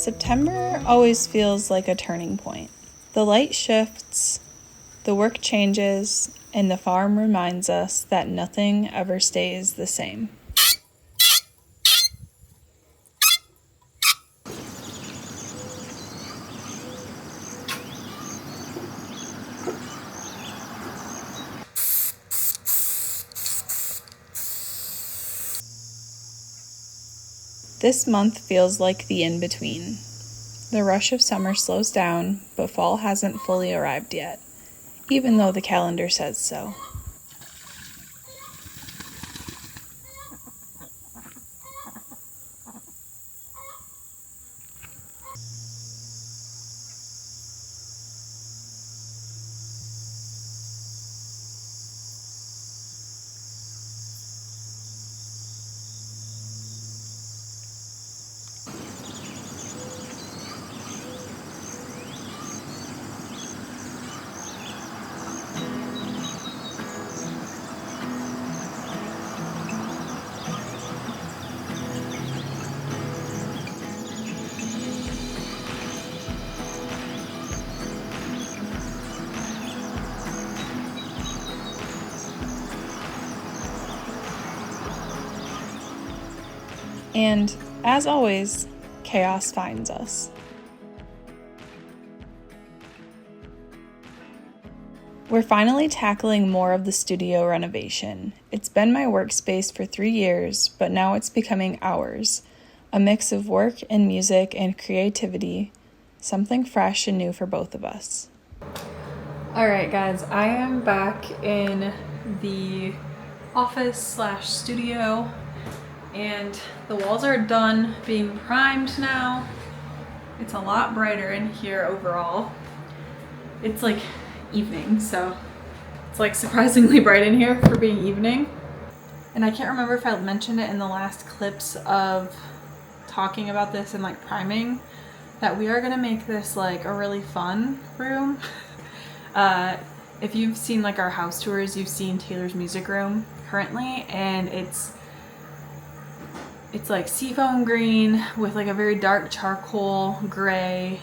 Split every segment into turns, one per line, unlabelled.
September always feels like a turning point. The light shifts, the work changes, and the farm reminds us that nothing ever stays the same. This month feels like the in-between. The rush of summer slows down, but fall hasn't fully arrived yet, even though the calendar says so. And, as always, chaos finds us. We're finally tackling more of the studio renovation. It's been my workspace for 3 years, but now it's becoming ours. A mix of work and music and creativity, something fresh and new for both of us. Alright guys, I am back in the office/studio. And the walls are done being primed now. It's a lot brighter in here overall. It's like evening, so it's like surprisingly bright in here for being evening. And I can't remember if I mentioned it in the last clips of talking about this and like priming, that we are gonna make this like a really fun room. If you've seen like our house tours, you've seen Taylor's music room currently, and it's like seafoam green with like a very dark charcoal gray,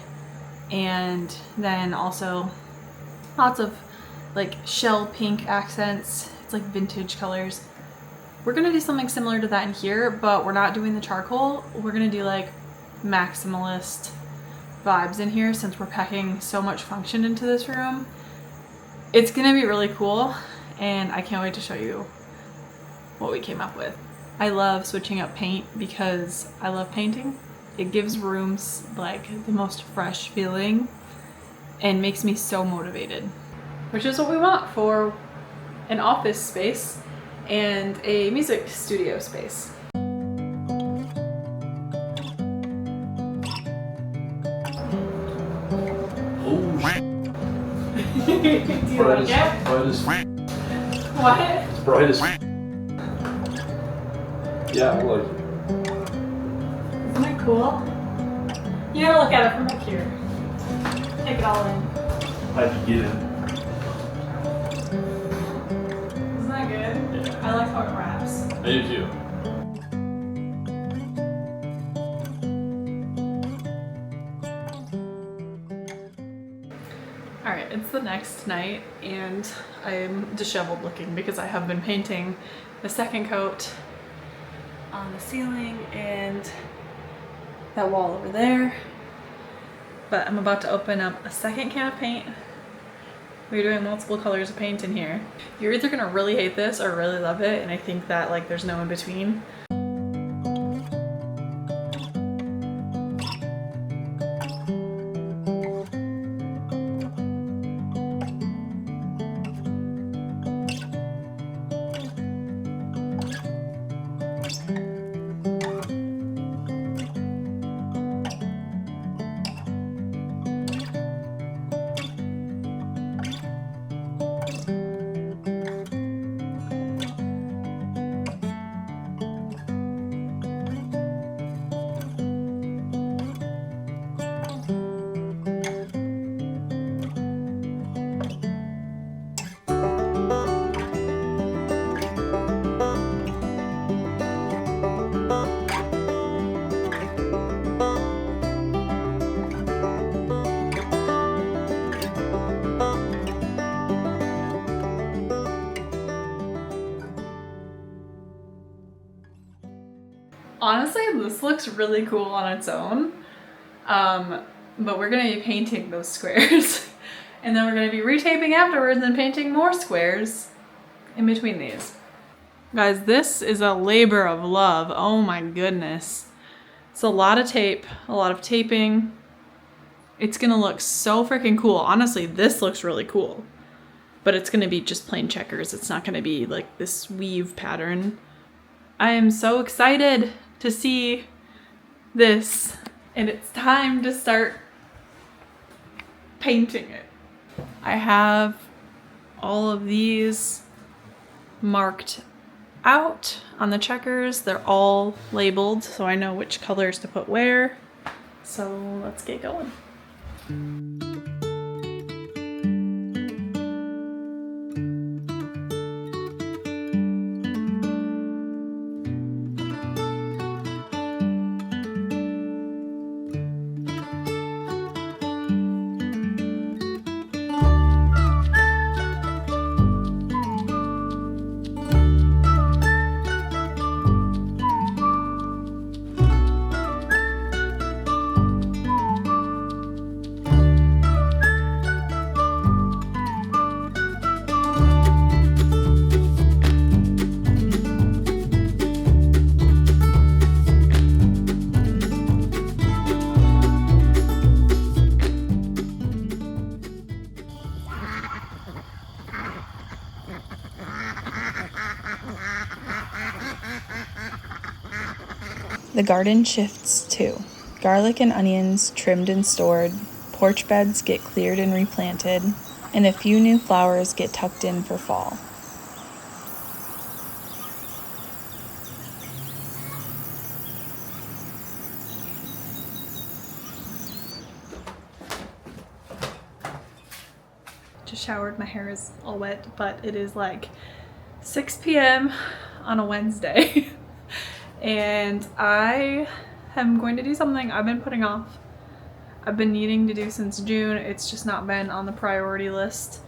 and then also lots of like shell pink accents. It's like vintage colors. We're gonna do something similar to that in here, but we're not doing the charcoal. We're gonna do like maximalist vibes in here since we're packing so much function into this room. It's gonna be really cool, and I can't wait to show you what we came up with. I love switching up paint because I love painting. It gives rooms like the most fresh feeling and makes me so motivated, which is what we want for an office space and a music studio space. Do you like it?
Bright as
What?
It's bright as yeah, I like it.
Isn't it cool? You gotta look at it from up here. Take it all in.
How'd you get in?
Isn't that good?
Yeah.
I like how it wraps.
I do too.
Alright, it's the next night and I'm disheveled looking because I have been painting the second coat on the ceiling and that wall over there. But I'm about to open up a second can of paint. We're doing multiple colors of paint in here. You're either gonna really hate this or really love it, and I think that like there's no in between. Honestly, this looks really cool on its own. But we're gonna be painting those squares. And then we're gonna be retaping afterwards and painting more squares in between these. Guys, this is a labor of love. Oh my goodness. It's a lot of tape, a lot of taping. It's gonna look so freaking cool. Honestly, this looks really cool. But it's gonna be just plain checkers. It's not gonna be like this weave pattern. I am so excited to see this, and it's time to start painting it. I have all of these marked out on the checkers. They're all labeled, so I know which colors to put where. So let's get going.
The garden shifts too. Garlic and onions trimmed and stored, porch beds get cleared and replanted, and a few new flowers get tucked in for fall.
Just showered, my hair is all wet, but it is like 6 p.m. on a Wednesday. And I am going to do something I've been putting off. I've been needing to do since June. It's just not been on the priority list.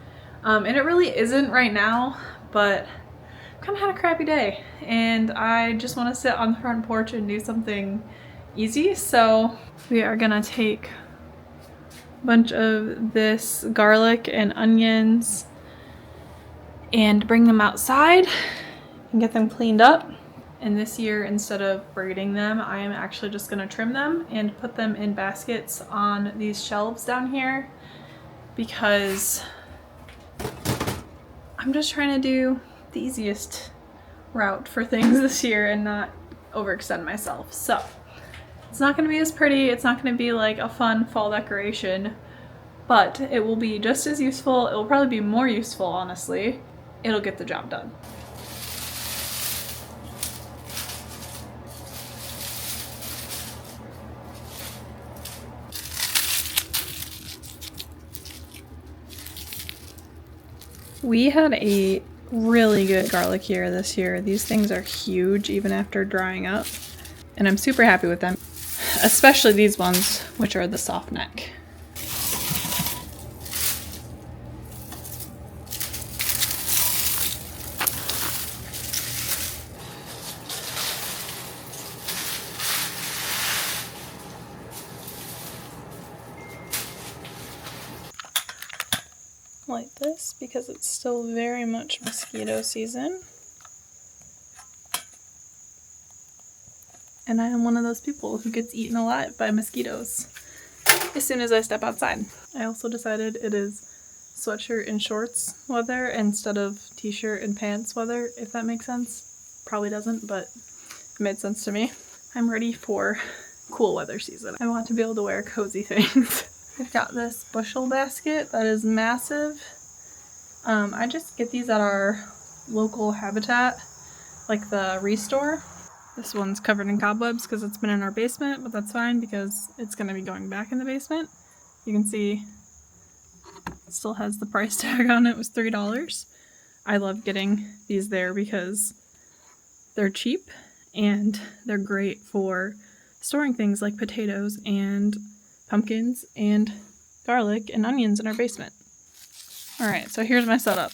And it really isn't right now, but I kind of had a crappy day and I just want to sit on the front porch and do something easy. So we are gonna take a bunch of this garlic and onions and bring them outside and get them cleaned up. And this year, instead of braiding them, I am actually just gonna trim them and put them in baskets on these shelves down here because I'm just trying to do the easiest route for things this year and not overextend myself. So it's not gonna be as pretty, it's not gonna be like a fun fall decoration, but it will be just as useful. It will probably be more useful, honestly. It'll get the job done. We had a really good garlic year this year. These things are huge even after drying up, and I'm super happy with them, especially these ones, which are the soft neck. Like this because it's still very much mosquito season. And I am one of those people who gets eaten alive by mosquitoes as soon as I step outside. I also decided it is sweatshirt and shorts weather instead of t-shirt and pants weather, if that makes sense. Probably doesn't, but it made sense to me. I'm ready for cool weather season. I want to be able to wear cozy things. I've got this bushel basket that is massive. I just get these at our local habitat, like the Restore. This one's covered in cobwebs because it's been in our basement, but that's fine because it's going to be going back in the basement. You can see it still has the price tag on it. It was $3. I love getting these there because they're cheap and they're great for storing things like potatoes and pumpkins and garlic and onions in our basement. Alright, so here's my setup.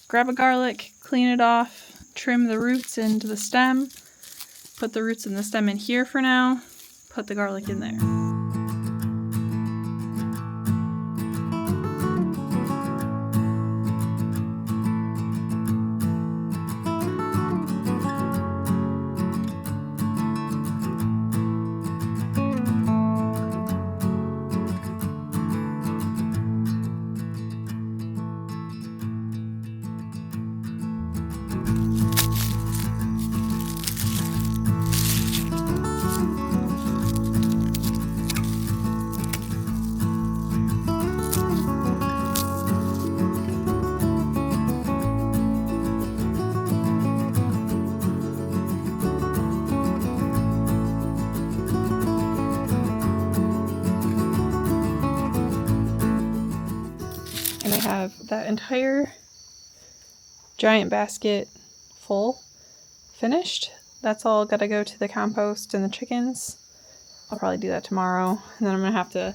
Grab a garlic, clean it off, trim the roots into the stem, put the roots and the stem in here for now, put the garlic in there. And I have that entire giant basket full finished. That's all gotta go to the compost and the chickens. I'll probably do that tomorrow. And then I'm gonna have to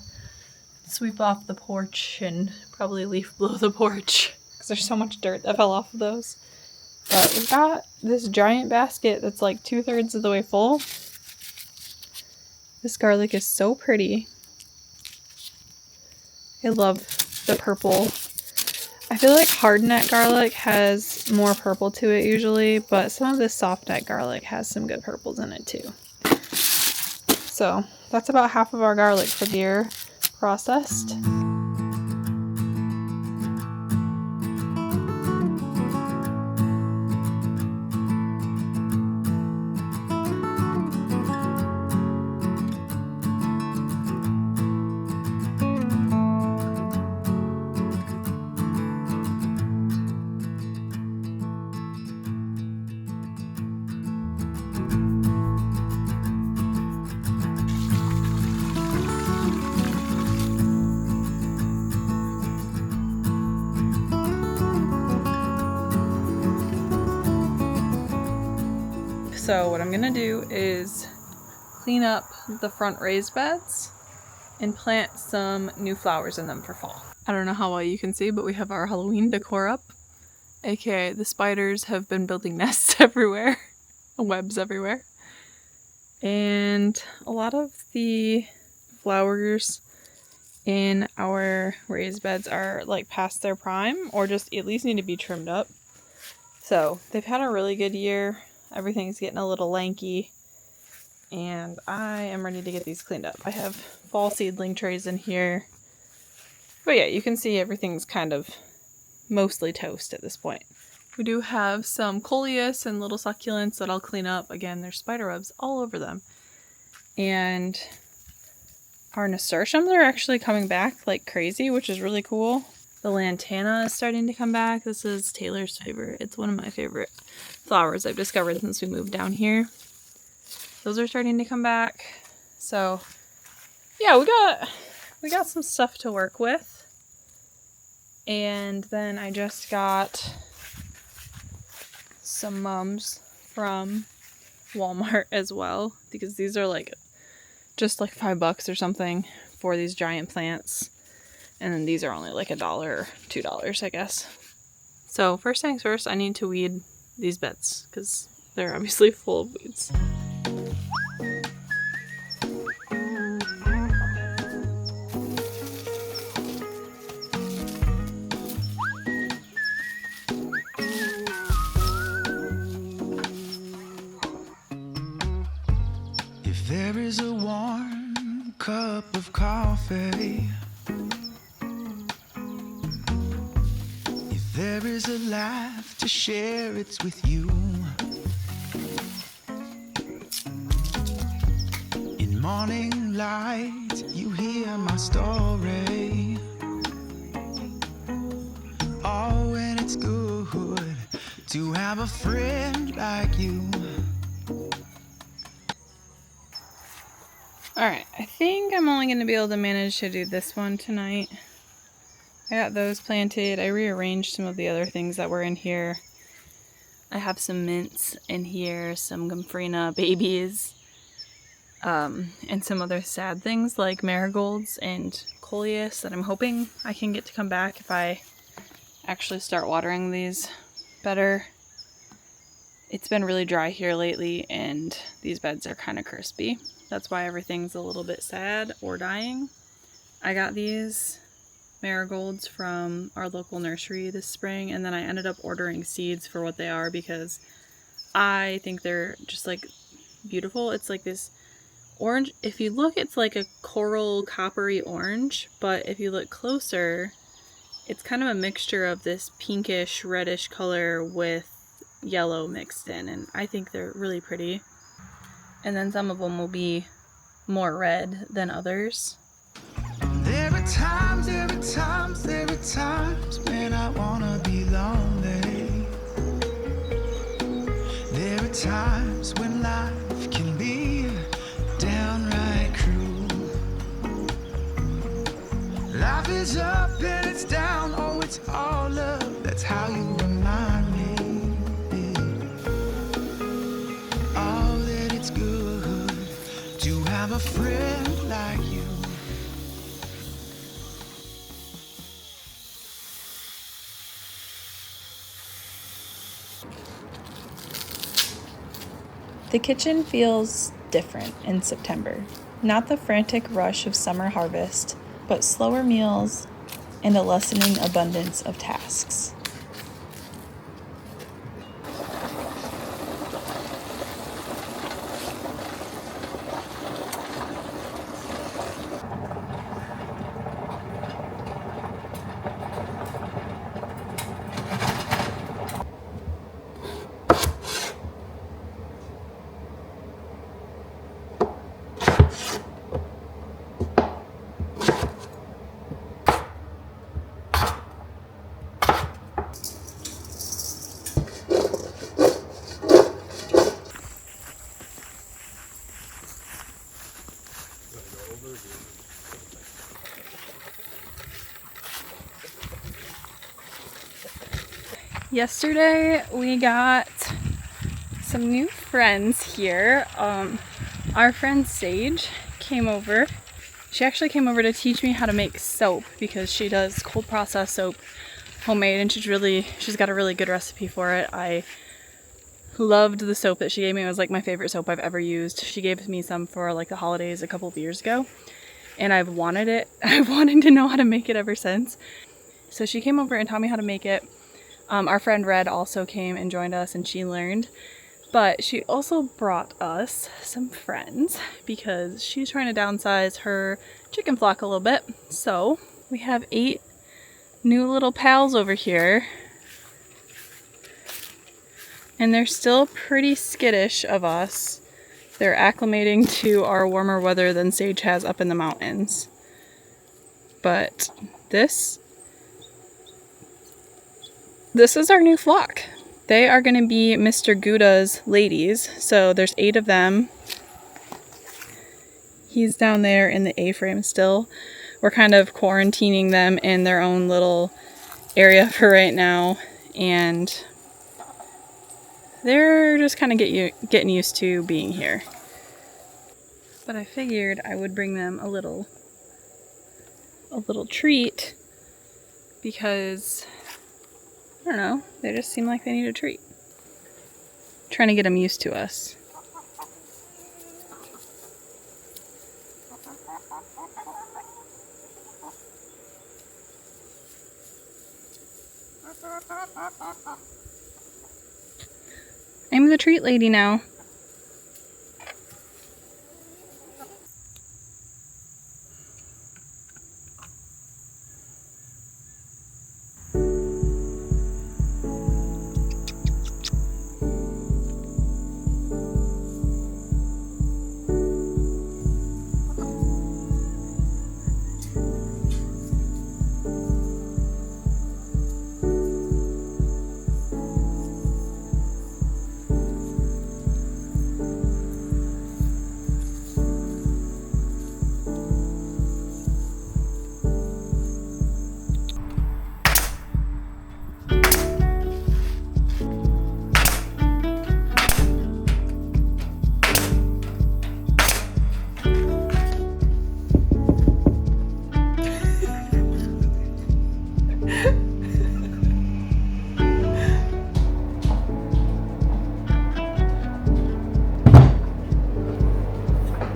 sweep off the porch and probably leaf blow the porch because there's so much dirt that fell off of those. But we've got this giant basket that's like 2/3 of the way full. This garlic is so pretty. I love the purple. I feel like hardneck garlic has more purple to it usually, but some of this softneck garlic has some good purples in it too. So that's about half of our garlic for the year processed. So what I'm gonna do is clean up the front raised beds and plant some new flowers in them for fall. I don't know how well you can see, but we have our Halloween decor up, aka the spiders have been building nests everywhere, webs everywhere. And a lot of the flowers in our raised beds are like past their prime or just at least need to be trimmed up. So they've had a really good year. Everything's getting a little lanky and I am ready to get these cleaned up. I have fall seedling trays in here. But yeah, you can see everything's kind of mostly toast at this point. We do have some coleus and little succulents that I'll clean up. Again, there's spider webs all over them. And our nasturtiums are actually coming back like crazy, which is really cool. The lantana is starting to come back. This is Taylor's favorite. It's one of my favorite flowers I've discovered since we moved down here. Those are starting to come back. So yeah, we got some stuff to work with. And then I just got some mums from Walmart as well, because these are like just like $5 or something for these giant plants. And then these are only like $1 or $2, I guess. So first things first, I need to weed these beds because they're obviously full of weeds.
If there is a warm cup of coffee, if there is a laugh to share, it's with you. In morning light, you hear my story. Oh, and it's good to have a friend like you.
Alright, I think I'm only going to be able to manage to do this one tonight. I got those planted. I rearranged some of the other things that were in here. I have some mints in here, some gomphrena babies, and some other sad things like marigolds and coleus that I'm hoping I can get to come back if I actually start watering these better.
it's been really dry here lately and these beds are kind of crispy. That's why everything's a little bit sad or dying. I got these marigolds from our local nursery this spring, and then I ended up ordering seeds for what they are because I think they're just like beautiful. It's like this orange. If you look, it's like a coral coppery orange, but if you look closer, it's kind of a mixture of this pinkish reddish color with yellow mixed in, and I think they're really pretty. And then some of them will be more red than others.
There are times when I wanna be lonely. There are times when life can be downright cruel. Life is up and it's down, oh it's all love, that's how you remind me. Oh, that it's good to have a friend like you.
The kitchen feels different in September. Not the frantic rush of summer harvest, but slower meals and a lessening abundance of tasks. Yesterday we got some new friends here. Our friend Sage came over. She actually came over to teach me how to make soap because she does cold process soap homemade, and she's got a really good recipe for it. I loved the soap that she gave me. It was like my favorite soap I've ever used. She gave me some for like the holidays a couple of years ago, and I've wanted it. I've wanted to know how to make it ever since. So she came over and taught me how to make it. Our friend Red also came and joined us, and she learned. But she also brought us some friends because she's trying to downsize her chicken flock a little bit. So we have 8 new little pals over here. And they're still pretty skittish of us. They're acclimating to our warmer weather than Sage has up in the mountains. But this is our new flock. They are going to be Mr. Gouda's ladies. So there's 8 of them. He's down there in the A-frame still. We're kind of quarantining them in their own little area for right now. And they're just kind of getting used to being here. But I figured I would bring them a little treat because I don't know, they just seem like they need a treat. Trying to get them used to us. I'm the treat lady now.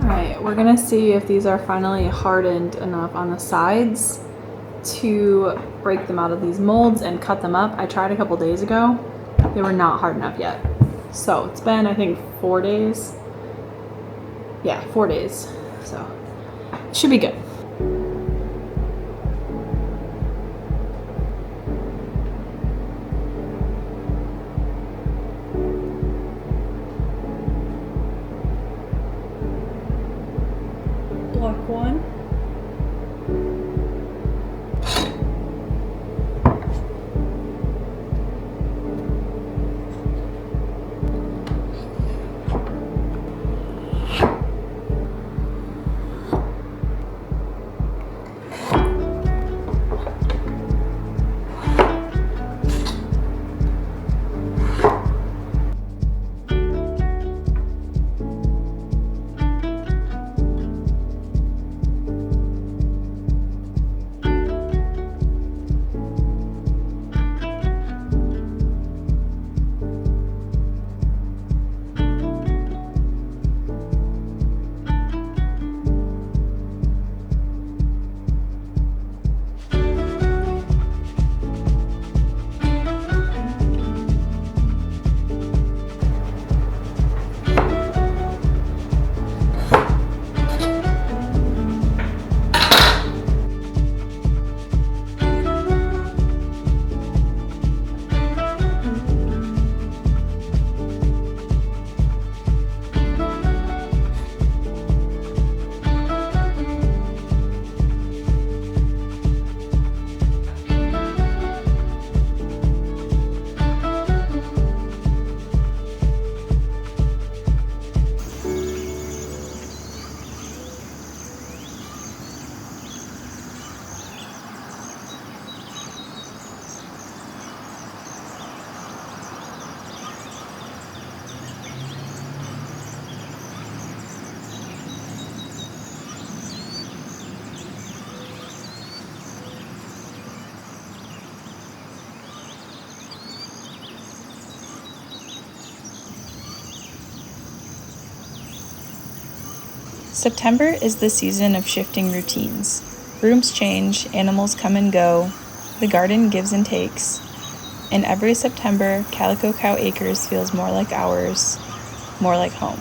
Alright, we're gonna see if these are finally hardened enough on the sides to break them out of these molds and cut them up. I tried a couple days ago. They were not hard enough yet. So it's been, I think, 4 days. Yeah, 4 days. So it should be good. Block 1.
September is the season of shifting routines. Rooms change, animals come and go, the garden gives and takes, and every September, Calico Cow Acres feels more like ours, more like home.